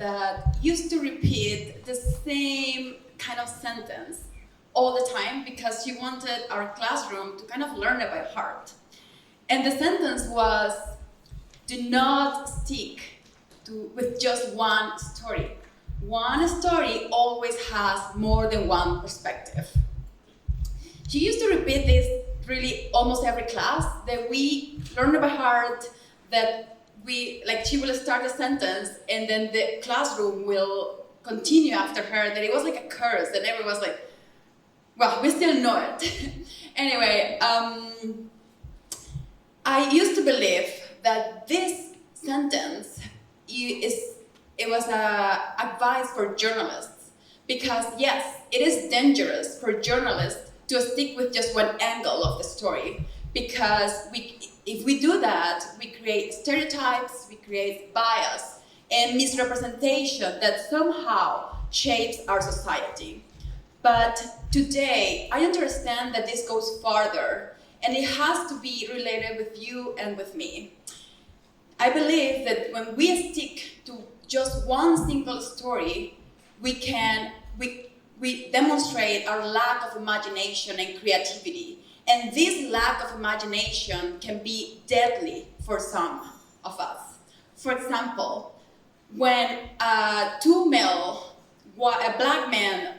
that used to repeat the same kind of sentence all the time because she wanted our classroom to kind of learn it by heart. And the sentence was, do not stick with just one story. One story always has more than one perspective. She used to repeat this really almost every class, that we learn by heart, that she will start a sentence and then the classroom will continue after her, that it was like a curse, and everyone was like, well, we still know it. Anyway, I used to believe that this sentence it was advice for journalists, because yes, it is dangerous for journalists to stick with just one angle of the story, because if we do that, we create stereotypes, we create bias and misrepresentation that somehow shapes our society. But today, I understand that this goes farther, and it has to be related with you and with me. I believe that when we stick to just one single story, we demonstrate our lack of imagination and creativity. And this lack of imagination can be deadly for some of us. For example, when a black man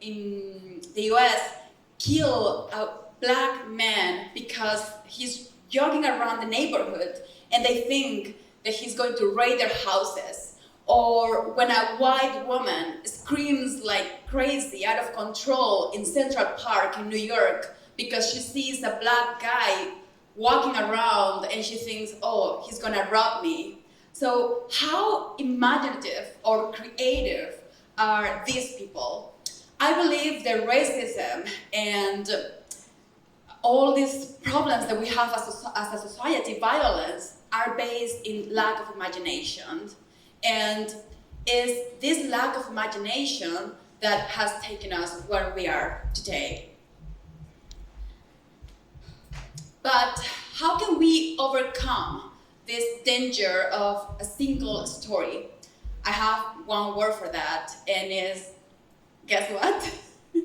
in the US kill a black man because he's jogging around the neighborhood and they think that he's going to raid their houses. Or when a white woman screams like crazy, out of control in Central Park in New York because she sees a black guy walking around and she thinks, oh, he's gonna rob me. So how imaginative or creative are these people? I believe that racism and all these problems that we have as a society, violence, are based in lack of imagination. And it's this lack of imagination that has taken us where we are today. But how can we overcome this danger of a single story? I have one word for that, and is, guess what?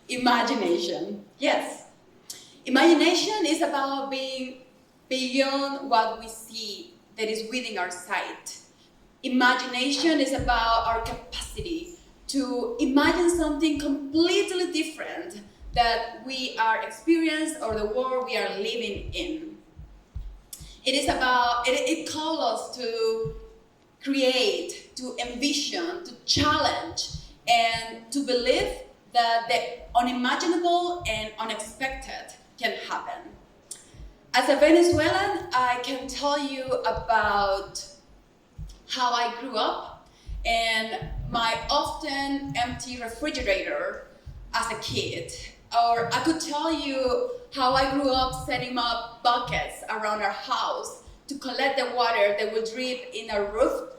Imagination. Yes. Imagination is about being beyond what we see that is within our sight. Imagination is about our capacity to imagine something completely different that we are experiencing or the world we are living in. It is about, it calls us to create, to envision, to challenge, and to believe that the unimaginable and unexpected can happen. As a Venezuelan, I can tell you about how I grew up and my often empty refrigerator as a kid. Or I could tell you how I grew up setting up buckets around our house to collect the water that would drip in our roof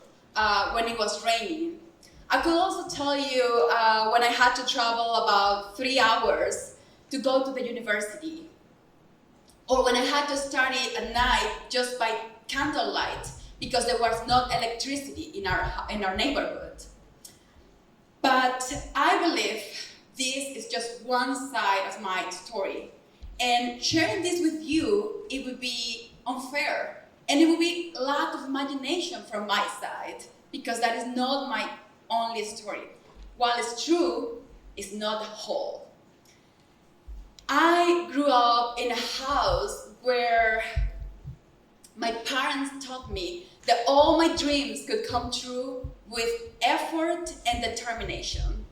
when it was raining. I could also tell you when I had to travel about 3 hours to go to the university. Or when I had to study at night just by candlelight because there was not electricity in our neighborhood. But I believe this is just one side of my story. And sharing this with you, it would be unfair. And it would be lack of imagination from my side, because that is not my only story. While it's true, it's not the whole. I grew up in a house where my parents taught me that all my dreams could come true with effort and determination,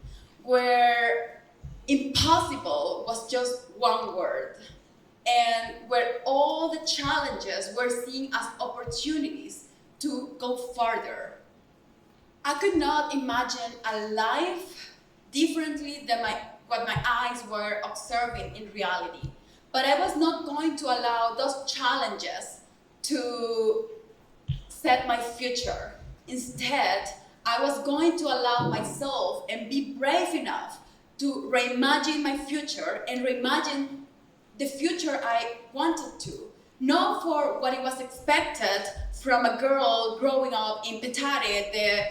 where impossible was just one word, and where all the challenges were seen as opportunities to go farther. I could not imagine a life differently than what my eyes were observing in reality. But I was not going to allow those challenges to set my future. Instead, I was going to allow myself and be brave enough to reimagine my future and reimagine the future I wanted to. Not for what it was expected from a girl growing up in Petare, the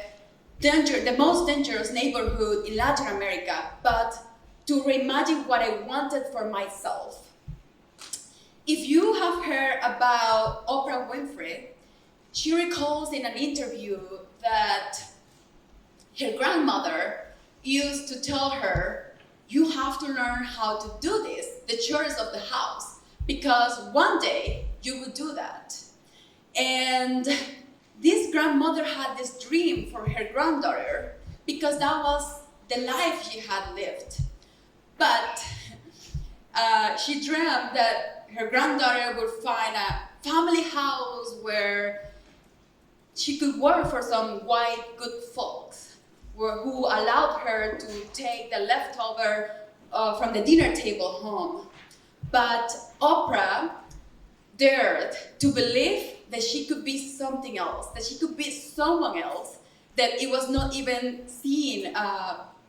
the most dangerous neighborhood in Latin America, but to reimagine what I wanted for myself. If you have heard about Oprah Winfrey, she recalls in an interview that her grandmother used to tell her, you have to learn how to do this, the chores of the house, because one day you would do that. And this grandmother had this dream for her granddaughter because that was the life she had lived. But she dreamt that her granddaughter would find a family house where she could work for some white good folks who allowed her to take the leftover from the dinner table home. But Oprah dared to believe that she could be something else, that she could be someone else, that it was not even seen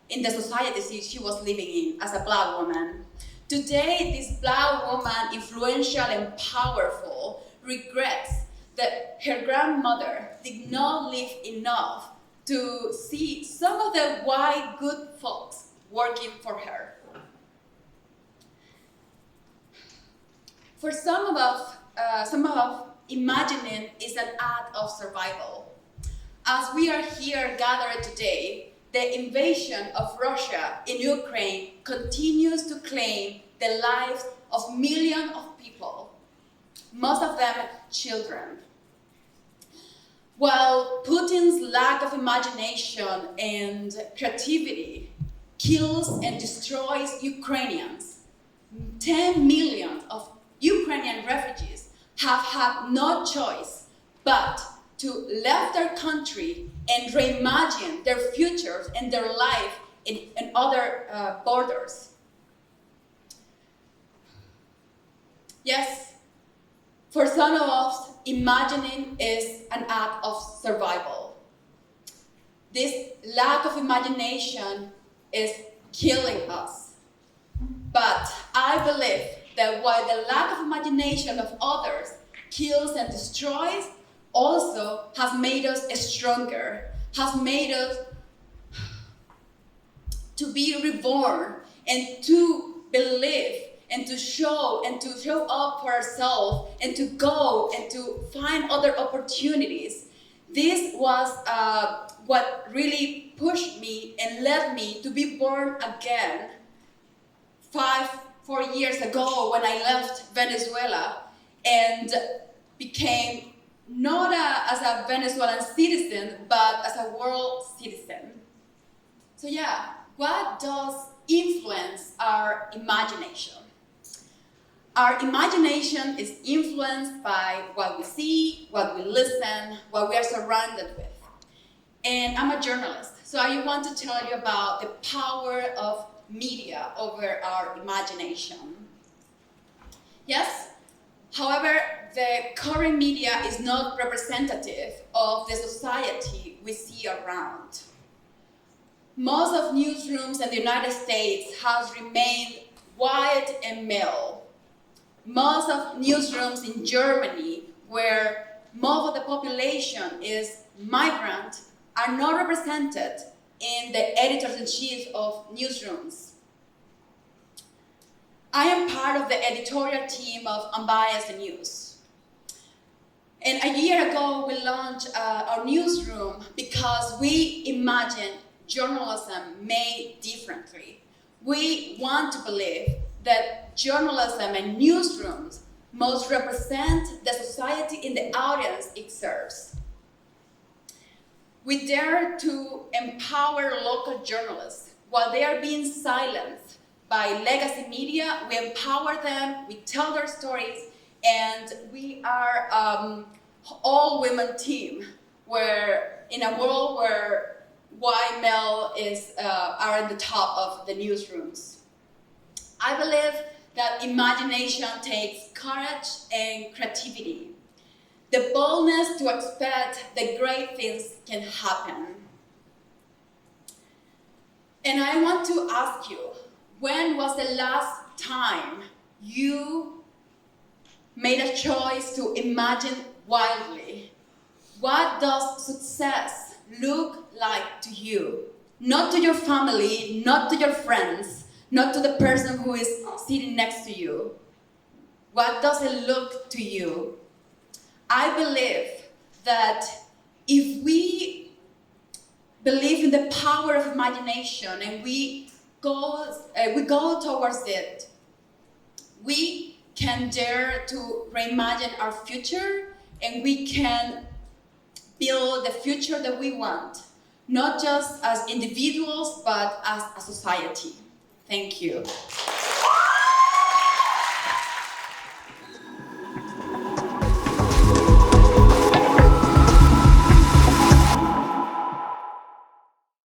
in the society she was living in as a Black woman. Today, this Black woman, influential and powerful, regrets that her grandmother did not live enough to see some of the white good folks working for her. For some of us, imagining is an act of survival. As we are here gathered today, the invasion of Russia in Ukraine continues to claim the lives of millions of people, most of them children. While Putin's lack of imagination and creativity kills and destroys Ukrainians, 10 million of Ukrainian refugees have had no choice but to leave their country and reimagine their futures and their life in other borders. Yes, for some of us, imagining is an act of survival. This lack of imagination is killing us. But I believe that while the lack of imagination of others kills and destroys, also has made us stronger, has made us to be reborn and to believe and to show up for ourselves and to go and to find other opportunities. This was what really pushed me and led me to be born again 4 years ago when I left Venezuela and became not as a Venezuelan citizen, but as a world citizen. So yeah, what does influence our imagination? Our imagination is influenced by what we see, what we listen, what we are surrounded with. And I'm a journalist, so I want to tell you about the power of media over our imagination. Yes, however, the current media is not representative of the society we see around. Most of newsrooms in the United States has remained white and male. Most of newsrooms in Germany, where most of the population is migrant, are not represented in the editors-in-chief of newsrooms. I am part of the editorial team of Unbiased News. And a year ago, we launched our newsroom because we imagine journalism made differently. We want to believe that journalism and newsrooms must represent the society in the audience it serves. We dare to empower local journalists. While they are being silenced by legacy media, we empower them, we tell their stories, and we are all-women team, where in a world where white male are at the top of the newsrooms. I believe that imagination takes courage and creativity. The boldness to expect that great things can happen. And I want to ask you, when was the last time you made a choice to imagine wildly? What does success look like to you? Not to your family, not to your friends, not to the person who is sitting next to you. What does it look to you? I believe that if we believe in the power of imagination and we go towards it, we can dare to reimagine our future, and we can build the future that we want, not just as individuals, but as a society. Thank you.